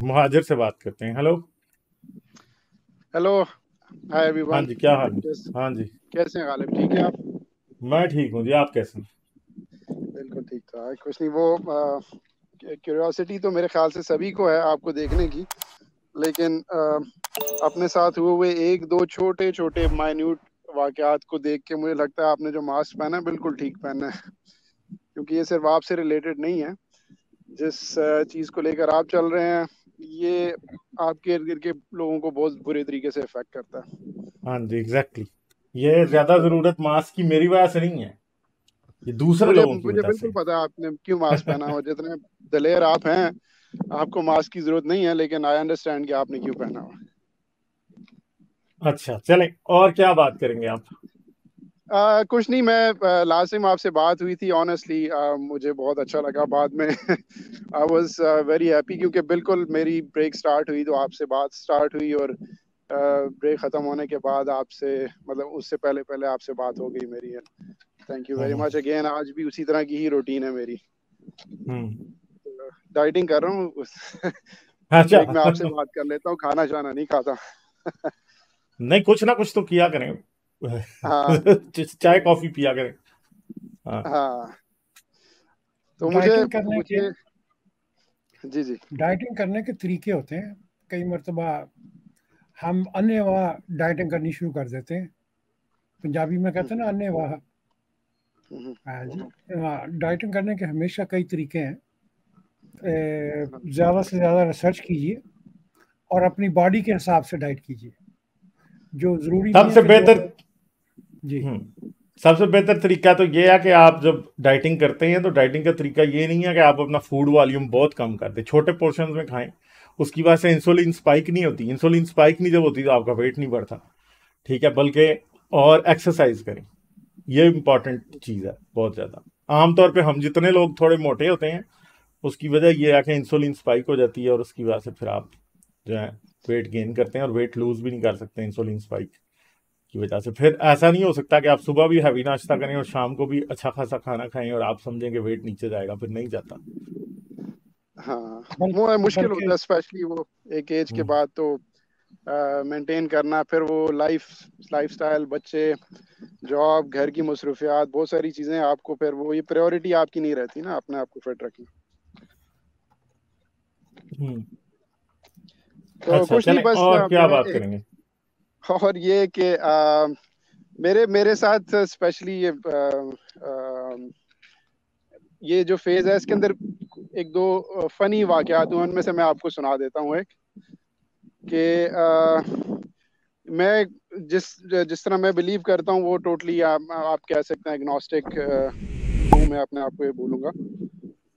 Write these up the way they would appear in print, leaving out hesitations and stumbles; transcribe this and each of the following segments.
मुहाजिर से बात करते हैं। हेलो। हेलो। हाय हाँ एवरीवन। जी, क्या हाल है? कैसे हाँ जी। कैसे हैं गालिब, ठीक है आप? मैं ठीक हूँ जी, आप कैसे हैं? बिल्कुल ठीक था, कुछ नहीं। वो क्यूरियोसिटी तो मेरे ख्याल से सभी को है आपको देखने की। लेकिन अपने साथ हुए हुए एक दो छोटे छोटे माइन्यूट वाकयात को देख के मुझे लगता है आपने जो मास्क पहना है बिल्कुल ठीक पहना है। क्योंकि ये सिर्फ आपसे रिलेटेड नहीं है। जिस चीज़ को लेकर आप चल रहे हैं, ये आपके इर्द गिर्द के लोगों को बहुत बुरे तरीके से इफेक्ट करता है। हाँ जी, एग्जैक्टली। ये ज्यादा तो जरूरत मास्क की मेरी वजह से नहीं है, ये दूसरे मुझे लोगों की मुझे वजह से बिल्कुल पता है आपने क्यों मास्क पहना हो। जितने दलेर आप हैं, आपको मास्क की जरूरत नहीं है, लेकिन आई अंडरस्टैंड कि आपने क्यों पहना हुआ। अच्छा, चलें। और क्या बात करेंगे आप? कुछ नहीं, मैं लास्ट टाइम आपसे बात हुई थी ऑनेस्टली, मुझे बहुत अच्छा लगा बाद में। आई वाज वेरी हैप्पी क्योंकि बिल्कुल मेरी ब्रेक स्टार्ट हुई तो आपसे बात स्टार्ट हुई, और ब्रेक खत्म होने के बाद आपसे, मतलब उससे पहले पहले आपसे बात हो गई मेरी। Thank you very hmm. Much again. आज भी उसी तरह की ही रूटीन है मेरी। हम्म। डाइटिंग कर रहा हूँ। अच्छा। एक मैं आपसे बात कर लेता हूँ, खाना शाना नहीं खाता। नहीं, कुछ ना कुछ तो किया करें। हाँ चाय कॉफी पिया करें। हाँ। हाँ। तो मुझे डाइटिंग करने के मुझे जी जी। डाइटिंग करने के तरीके होते हैं। कई मरतबा हम अन्य डाइटिंग करनी शुरू कर देते हैं। पंजाबी में कहते हैं ना, अन्य वाह। हम्म, हाँ जी। हाँ, डाइटिंग करने के हमेशा कई तरीके हैं। ज़्यादा से ज़्यादा रिसर्च कीजिए और अपनी बॉडी के हिसाब से डाइट कीजिए। जो ज़रूरी नहीं है सबसे कि जो बेहतर जी। हम्म सबसे बेहतर तरीका तो ये है कि आप जब डाइटिंग करते हैं तो डाइटिंग का तरीका ये नहीं है कि आप अपना फूड वॉल्यूम बहुत कम कर दें, छोटे पोर्शंस में खाएं। उसकी वजह से इंसुलिन स्पाइक नहीं होती। इंसुलिन स्पाइक नहीं जब होती तो आपका वेट नहीं बढ़ता। ठीक है, बल्कि और एक्सरसाइज करें। ये इंपॉर्टेंट चीज़ है बहुत ज़्यादा। आमतौर पे हम जितने लोग थोड़े मोटे होते हैं, उसकी वजह यह है कि इंसुलिन स्पाइक हो जाती है, और उसकी वजह से फिर आप जो है वेट गेन करते हैं और वेट लूज भी नहीं कर सकते इंसुलिन स्पाइक की वजह से। फिर ऐसा नहीं हो सकता कि आप सुबह भी हैवी नाश्ता करें और शाम को भी अच्छा खासा खाना खाएं और आप समझें कि वेट नीचे जाएगा, फिर नहीं जाता। हाँ। बल, वो मुश्किल होता बल्कि है, स्पेशली वो एक एज के हम्म। बाद तो मेंटेन करना। फिर वो लाइफस्टाइल, बच्चे, जॉब, घर की मसरूफियात, बहुत सारी चीजें आपको, फिर वो ये प्रायोरिटी आपकी नहीं रहती ना अपने आप को फिट रखना। हम्म। तो अच्छा, कुछ नहीं, चलें। बस और क्या मैं बात एक करेंगे? और ये कि मेरे मेरे साथ स्पेशली ये जो फेज है, इसके अंदर एक दो फनी वाकयात हुए, उनमें से मैं आपको सुना देता हूँ एक। कि मैं जिस जिस तरह मैं बिलीव करता हूँ वो टोटली आप कह सकते हैं एग्नोस्टिक हूँ मैं, अपने आप को ये बोलूँगा।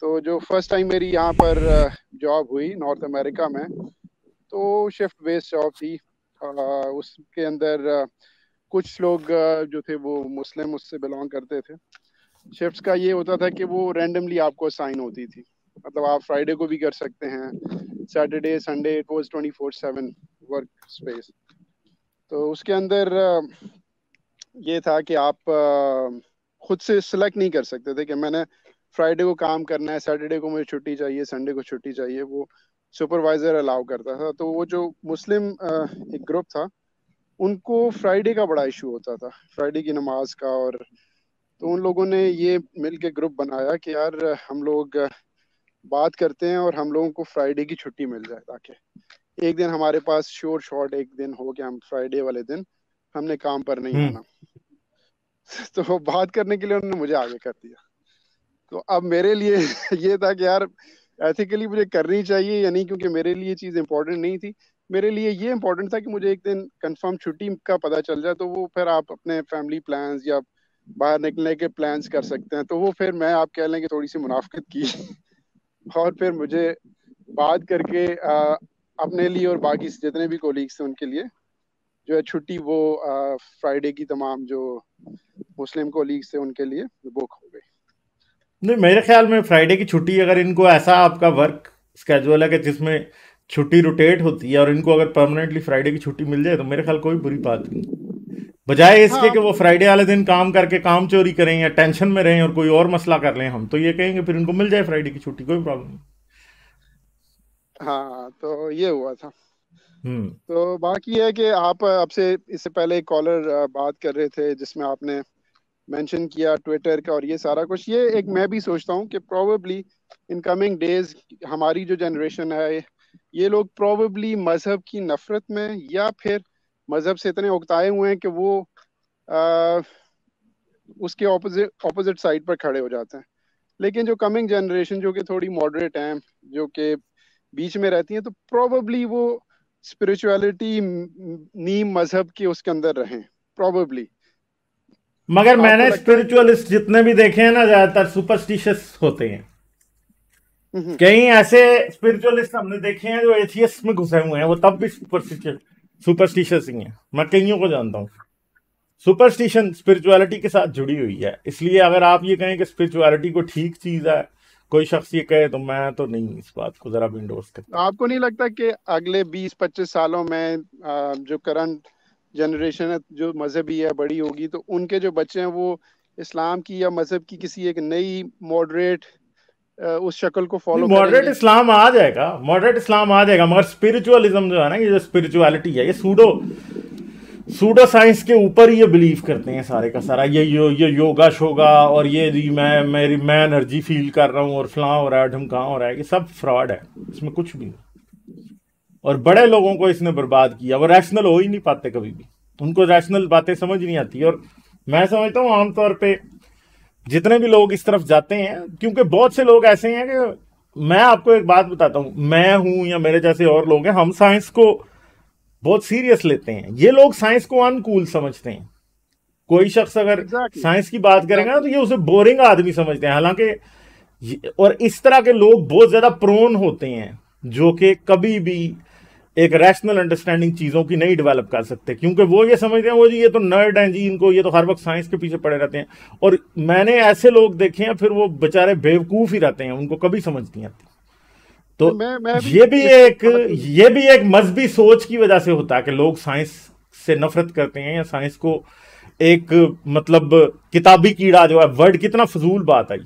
तो जो फर्स्ट टाइम मेरी यहाँ पर जॉब हुई नॉर्थ अमेरिका में, तो शिफ्ट बेस्ड जॉब थी। उसके अंदर कुछ लोग जो थे वो मुस्लिम उससे बिलोंग करते थे। शिफ्ट्स का ये होता था कि वो रैंडमली आपको असाइन होती थी। मतलब आप फ्राइडे को भी कर सकते हैं, Saturday Sunday, it was 24/7 work space. तो उसके अंदर ये था कि आप खुद से सिलेक्ट नहीं कर सकते थे कि मैंने फ्राइडे को काम करना है, सैटरडे को मुझे छुट्टी चाहिए, संडे को छुट्टी चाहिए। वो सुपरवाइजर अलाउ करता था। तो वो जो मुस्लिम एक ग्रुप था, उनको फ्राइडे का बड़ा इशू होता था, फ्राइडे की नमाज का। और तो उन लोगों ने ये मिल के ग्रुप बनाया कि यार हम लोग बात करते हैं और हम लोगों को फ्राइडे की छुट्टी मिल जाए, ताकि एक दिन हमारे पास श्योर शॉट एक दिन हो कि हम फ्राइडे वाले दिन हमने काम पर नहीं हम्म। आना। तो बात करने के लिए उन्होंने मुझे आगे कर दिया। तो अब मेरे लिए ये था कि यार एथिकली मुझे करनी चाहिए या नहीं, क्योंकि मेरे लिए ये चीज़ इंपॉर्टेंट नहीं थी। मेरे लिए ये इंपॉर्टेंट था कि मुझे एक दिन कंफर्म छुट्टी का पता चल जाए, तो वो फिर आप अपने फैमिली प्लान्स या बाहर निकलने के प्लान्स कर सकते हैं। तो वो फिर मैं, आप कह लें कि थोड़ी सी मुनाफिकत की। और फिर मुझे बात करके अपने लिए और बाकी जितने भी कोलीग्स थे उनके लिए जो है छुट्टी, वो फ्राइडे की तमाम जो मुस्लिम कोलीग्स थे उनके लिए बुक हो गई। नहीं, मेरे ख्याल में फ्राइडे की छुट्टी, अगर इनको ऐसा आपका वर्क स्केजुअल है कि जिसमें छुट्टी रोटेट होती है और इनको अगर परमानेंटली फ्राइडे की छुट्टी मिल जाए तो मेरे ख्याल कोई बुरी बात नहीं। बजाय इसके हाँ कि वो फ्राइडे वाले दिन काम करके काम चोरी करें या टेंशन में रहें और कोई और मसला कर लें, हम तो ये कहेंगे फिर इनको मिल जाए फ्राइडे की छुट्टी, कोई प्रॉब्लम नहीं। हाँ, तो ये हुआ था। हम्म। तो बाकी है कि आप आपसे इससे पहले एक कॉलर बात कर रहे थे जिसमें आपने मेंशन किया ट्विटर का और ये सारा कुछ। ये एक मैं भी सोचता हूँ कि प्रोबेबली इन कमिंग डेज हमारी जो जनरेशन है ये लोग प्रोबेबली मजहब की नफरत में या फिर मजहब से इतने उकताए हुए हैं कि वो आ, उसके ऑपोजिट ऑपोजिट साइड पर खड़े हो जाते हैं। लेकिन जो कमिंग जनरेशन जो कि थोड़ी मॉडरेट हैं, जो कि बीच में रहती है, तो प्रोबेबली वो स्पिरिचुअलिटी नीम मजहब के उसके अंदर रहें प्रोबेबली। मगर आपको मैंने लगता है कि स्पिरिचुअलिस्ट जितने भी देखे हैं ना, ज्यादातर सुपरस्टिशियस होते हैं। हम्म, कई ऐसे स्पिरिचुअलिस्ट हमने देखे हैं जो एथियस्ट में घुसे हुए हैं, वो तब भी सुपरस्टिशियस ही हैं। मैं कईयों को जानता हूँ। सुपरस्टिशन स्पिरिचुअलिटी के साथ जुड़ी हुई है, इसलिए अगर आप ये कहें कि स्पिरिचुअलिटी को ठीक चीज है, कोई शख्स ये कहे, तो मैं तो नहीं इस बात को जरा भी इंडोर्स करता। आपको नहीं लगता कि अगले 20-25 सालों में जो करंट जनरेशन है जो मजहबी है बड़ी होगी, तो उनके जो बच्चे हैं वो इस्लाम की या मजहब की किसी एक नई मॉडरेट उस शक्ल को नहीं, फॉलो मॉडरेट करेंगे? इस्लाम आ जाएगा, मॉडरेट इस्लाम आ जाएगा, मगर स्पिरिचुअलिज्म जो है ना, ये जो स्पिरिचुअलिटी है, ये सूडो साइंस के ऊपर ही ये बिलीव करते हैं सारे का सारा। ये योगा शोगा और ये मैं एनर्जी फील कर रहा हूँ और फलां हो रहा है, ढमकां हो रहा है, ये सब फ्रॉड है, इसमें कुछ भी नहीं। और बड़े लोगों को इसने बर्बाद किया। वो रैशनल हो ही नहीं पाते कभी भी, उनको रैशनल बातें समझ नहीं आती। और मैं समझता हूँ आमतौर पे जितने भी लोग इस तरफ जाते हैं, क्योंकि बहुत से लोग ऐसे हैं कि मैं आपको एक बात बताता हूँ, मैं हूं या मेरे जैसे और लोग हैं, हम साइंस को बहुत सीरियस लेते हैं। ये लोग साइंस को अनकूल समझते हैं। कोई शख्स अगर एग्जैक्टली, साइंस की बात करेगा ना, तो एग्जैक्टली। ये उसे बोरिंग आदमी समझते हैं। हालांकि और इस तरह के लोग बहुत ज्यादा प्रोन होते हैं, जो कि कभी भी एक रैशनल अंडरस्टैंडिंग चीजों की नहीं डेवलप कर सकते, क्योंकि वो ये समझते हैं वो जी ये तो नर्ड हैं जी, इनको ये तो हर वक्त साइंस के पीछे पड़े रहते हैं। और मैंने ऐसे लोग देखे हैं, फिर वो बेचारे बेवकूफ ही रहते हैं, उनको कभी समझ नहीं आती। तो मैं भी ये भी इस एक बात में ये भी एक मजहबी सोच की वजह से होता है कि लोग साइंस से नफरत करते हैं, या साइंस को एक मतलब किताबी कीड़ा जो है, वर्ड कितना फजूल बात आई,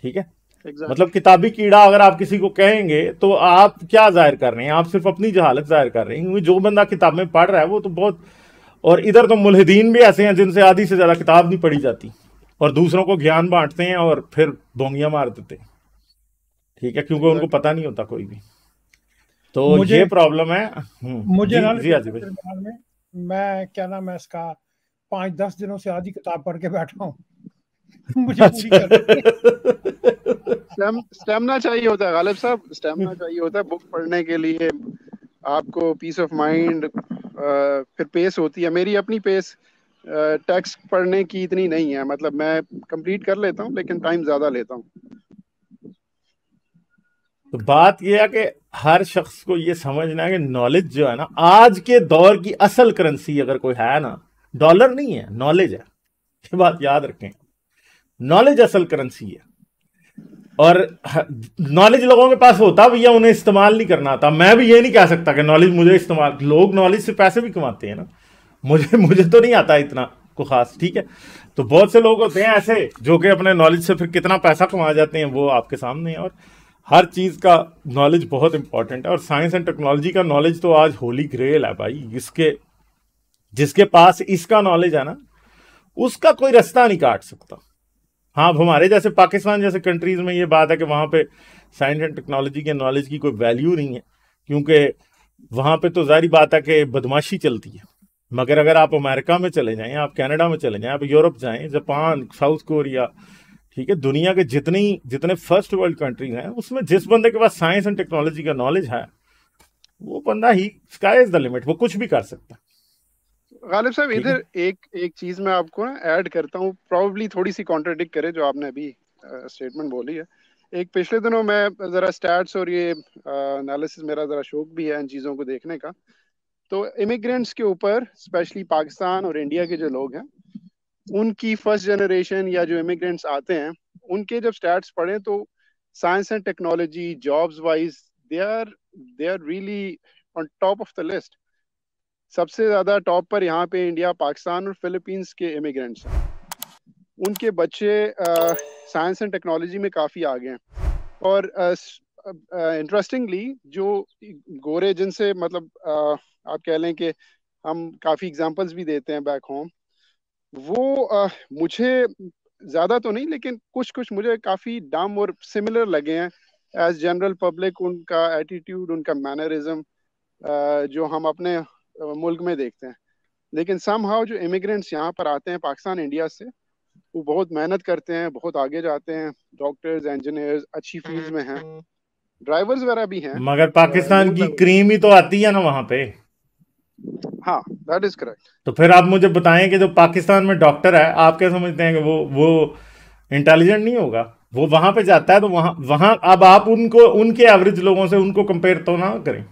ठीक है। एग्जैक्टली। मतलब किताबी कीड़ा अगर आप किसी को कहेंगे तो आप क्या जाहिर कर रहे हैं? आप सिर्फ अपनी जहालत जाहिर कर रहे हैं, क्योंकि जो बंदा किताबें पढ़ रहा है वो तो बहुत। और इधर तो मुल्हिदीन भी ऐसे हैं जिनसे आधी से ज्यादा किताब नहीं पढ़ी जाती, और दूसरों को ज्ञान बांटते हैं और फिर बोंगियां मार देते हैं, ठीक है, क्योंकि उनको एग्जैक्टली। पता नहीं होता कोई भी। तो मुझे ये प्रॉब्लम है। मुझे जी ना जी, लेकिन आजी भाई। मेरे दिमाग में, मैं क्या नाम है इसका, 5-10 दिनों से आधी किताब पढ़ के बैठा हूँ। मुझे पूरी अच्छा। करनी है। स्टेमिना चाहिए होता है गालिब साहब, स्टेमिना चाहिए होता है बुक पढ़ने के लिए। आपको पीस ऑफ माइंड फिर पेस होती है। मेरी अपनी पेस टेक्स्ट पढ़ने की इतनी नहीं है, मतलब मैं कंप्लीट कर लेता हूँ लेकिन टाइम ज्यादा लेता हूँ। तो बात यह है कि हर शख्स को यह समझना है कि नॉलेज जो है ना, आज के दौर की असल करेंसी अगर कोई है ना, डॉलर नहीं है, नॉलेज है। ये बात याद रखें, नॉलेज असल करेंसी है। और नॉलेज लोगों के पास होता भैया, उन्हें इस्तेमाल नहीं करना आता। मैं भी ये नहीं कह सकता कि नॉलेज मुझे इस्तेमाल, लोग नॉलेज से पैसे भी कमाते हैं ना, मुझे मुझे तो नहीं आता इतना को खास, ठीक है। तो बहुत से लोग होते हैं ऐसे जो कि अपने नॉलेज से फिर कितना पैसा कमा जाते हैं, वो आपके सामने है। और हर चीज का नॉलेज बहुत इंपॉर्टेंट है, और साइंस एंड टेक्नोलॉजी का नॉलेज तो आज होली ग्रेल है भाई। इसके जिसके पास इसका नॉलेज है ना, उसका कोई रास्ता नहीं काट सकता। हाँ, अब हमारे जैसे पाकिस्तान जैसे कंट्रीज में ये बात है कि वहां पे साइंस एंड टेक्नोलॉजी के नॉलेज की कोई वैल्यू नहीं है, क्योंकि वहां पे तो जाहिर बात है कि बदमाशी चलती है। मगर अगर आप अमेरिका में चले जाएं, आप कनाडा में चले जाएं, आप यूरोप जाएं, जापान, साउथ कोरिया, ठीक है, दुनिया के जितने फर्स्ट वर्ल्ड कंट्रीज हैं, उसमें जिस बंदे के पास साइंस एंड टेक्नोलॉजी का नॉलेज है, वो बंदा ही स्काई इज द लिमिट, वो कुछ भी कर सकता है, गालिब साहब ठीक है। इधर एक एक चीज मैं आपको ना ऐड करता हूँ, प्रॉब्ली थोड़ी सी कॉन्ट्रडिक्ट करे जो आपने अभी स्टेटमेंट बोली है। एक पिछले दिनों मैं जरा स्टैट्स और ये एनालिसिस, मेरा जरा शौक भी है इन चीजों को देखने का। तो इमिग्रेंट्स के ऊपर स्पेशली पाकिस्तान और इंडिया के जो लोग हैं, उनकी फर्स्ट जनरेशन या जो इमिग्रेंट्स आते हैं, उनके जब स्टैट्स पढ़े तो science and technology jobs wise they are really on top of the list. सबसे ज्यादा टॉप पर यहाँ पे इंडिया, पाकिस्तान और फिलीपींस के इमिग्रेंट्स हैं। उनके बच्चे साइंस एंड टेक्नोलॉजी में काफी आगे हैं। और इंटरेस्टिंगली जो गोरे जिनसे मतलब आप कह लें कि हम काफी एग्जांपल्स भी देते हैं बैक होम, वो मुझे ज्यादा तो नहीं लेकिन कुछ कुछ मुझे काफी डम और सिमिलर लगे हैं एज जनरल पब्लिक, उनका एटीट्यूड, उनका मैनरिज्म जो हम अपने मुल्क में देखते हैं। लेकिन समहाउ जो इमिग्रेंट्स यहाँ पर आते हैं पाकिस्तान इंडिया से, वो बहुत मेहनत करते हैं, बहुत आगे जाते हैं, डॉक्टर्स, इंजीनियर्स, अच्छी फील्ड्स में हैं, ड्राइवर्स वगैरह भी हैं। मगर पाकिस्तान की क्रीम ही तो आती है ना वहां पे। हाँ, दैट इज करेक्ट। तो फिर आप मुझे बताएं कि जो पाकिस्तान में डॉक्टर है, आप क्या समझते हैं कि वो इंटेलिजेंट नहीं होगा? वो वहां पे जाता है तो वहां अब आप उनको, उनके एवरेज लोगों से उनको कंपेयर तो ना करें।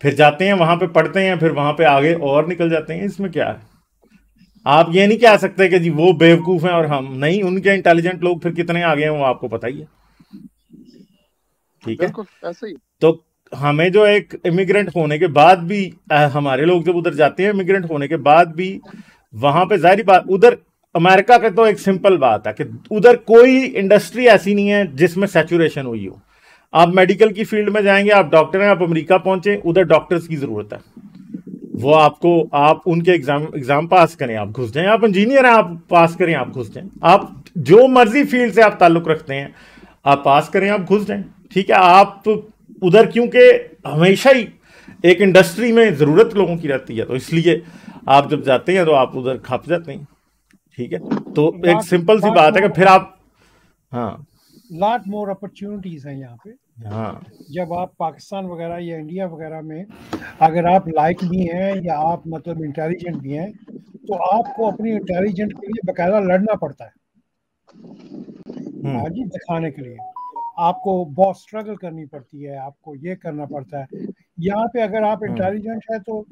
फिर जाते हैं वहां पे, पढ़ते हैं, फिर वहां पे आगे और निकल जाते हैं। इसमें क्या है? आप ये नहीं कह सकते कि जी वो बेवकूफ हैं और हम नहीं। उनके इंटेलिजेंट लोग फिर कितने आगे हैं वो आपको पता ही है। ठीक है, बिल्कुल ऐसे ही। तो हमें जो एक इमिग्रेंट होने के बाद भी, हमारे लोग जब उधर जाते हैं इमिग्रेंट होने के बाद भी, वहां पे जाहिर बात, उधर अमेरिका का तो एक सिंपल बात है कि उधर कोई इंडस्ट्री ऐसी नहीं है जिसमें सैचुरेशन हुई हो। आप मेडिकल की फील्ड में जाएंगे, आप डॉक्टर हैं, आप अमेरिका पहुंचे, उधर डॉक्टर्स की जरूरत है। वो आपको, आप उनके एग्जाम पास करें, आप घुस जाएं। आप इंजीनियर हैं, आप पास करें, आप घुस जाएं। आप जो मर्जी फील्ड से आप ताल्लुक रखते हैं, आप पास करें, आप घुस जाएं। ठीक है, आप उधर क्योंकि हमेशा ही एक इंडस्ट्री में जरूरत लोगों की रहती है, तो इसलिए आप जब जाते हैं तो आप उधर खप जाते हैं। ठीक है, तो एक सिंपल सी बात है कि फिर आप, हाँ, लॉट मोर अपॉर्चुनिटीज हैं यहाँ पे। हाँ, जब आप पाकिस्तान वगैरह या इंडिया वगैरह में अगर आप लाइक भी हैं या आप मतलब इंटेलिजेंट भी हैं, तो आपको अपनी इंटेलिजेंट के लिए बकायदा लड़ना पड़ता है, आगे दिखाने के लिए आपको बहुत स्ट्रगल करनी पड़ती है, आपको ये करना पड़ता है। यहाँ पे अगर आप इंटेलिजेंट है तो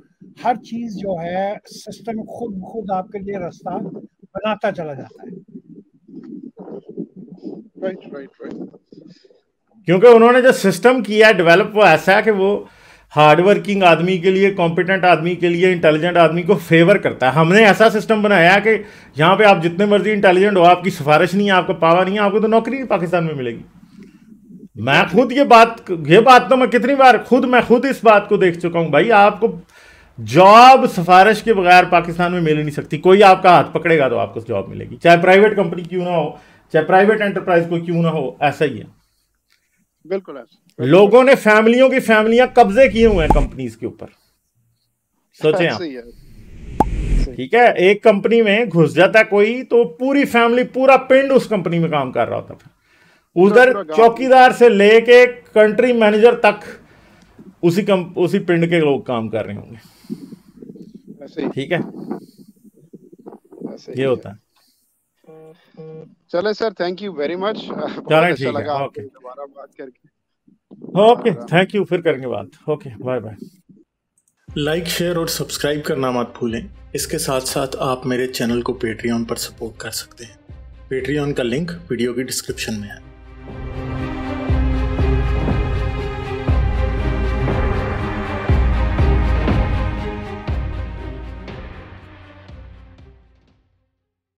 हर चीज जो है सिस्टम खुद आपके लिए रास्ता बनाता चला जाता है। राइट। क्योंकि उन्होंने जो सिस्टम किया डेवलप, वो ऐसा है कि वो हार्ड वर्किंग आदमी के लिए, कॉम्पिटेंट आदमी के लिए, इंटेलिजेंट आदमी को फेवर करता है। हमने ऐसा सिस्टम बनाया है कि यहाँ पे आप जितने मर्जी इंटेलिजेंट हो, आपकी सिफारिश नहीं है, आपका पावर नहीं है, आपको तो नौकरी पाकिस्तान में मिलेगी। मैं खुद ये बात तो मैं कितनी बार मैं खुद इस बात को देख चुका हूं भाई। आपको जॉब सिफारिश के बगैर पाकिस्तान में मिल नहीं सकती। कोई आपका हाथ पकड़ेगा तो आपको जॉब मिलेगी, चाहे प्राइवेट कंपनी क्यों ना हो, चाहे प्राइवेट एंटरप्राइज को क्यों ना हो। ऐसा ही है, बिल्कुल। लोगों ने फैमिलियां कब्जे किए हुए हैं कंपनीज के ऊपर, सोचें आप। ठीक है, एक कंपनी में घुस जाता है कोई तो पूरी फैमिली, पूरा पिंड उस कंपनी में काम कर रहा होता है। उधर चौकीदार से लेके कंट्री मैनेजर तक उसी पिंड के लोग काम कर रहे होंगे। ठीक है, ये होता है। चले sir, thank you very much. चलें, ठीक है, ओके, दोबारा बात करके। ओके, थैंक यू, फिर करेंगे बात। Okay, bye bye. Like, share और सब्सक्राइब करना मत भूलें। इसके साथ साथ आप मेरे चैनल को पेट्रियन पर सपोर्ट कर सकते हैं। पेट्रियन का लिंक वीडियो की डिस्क्रिप्शन में है।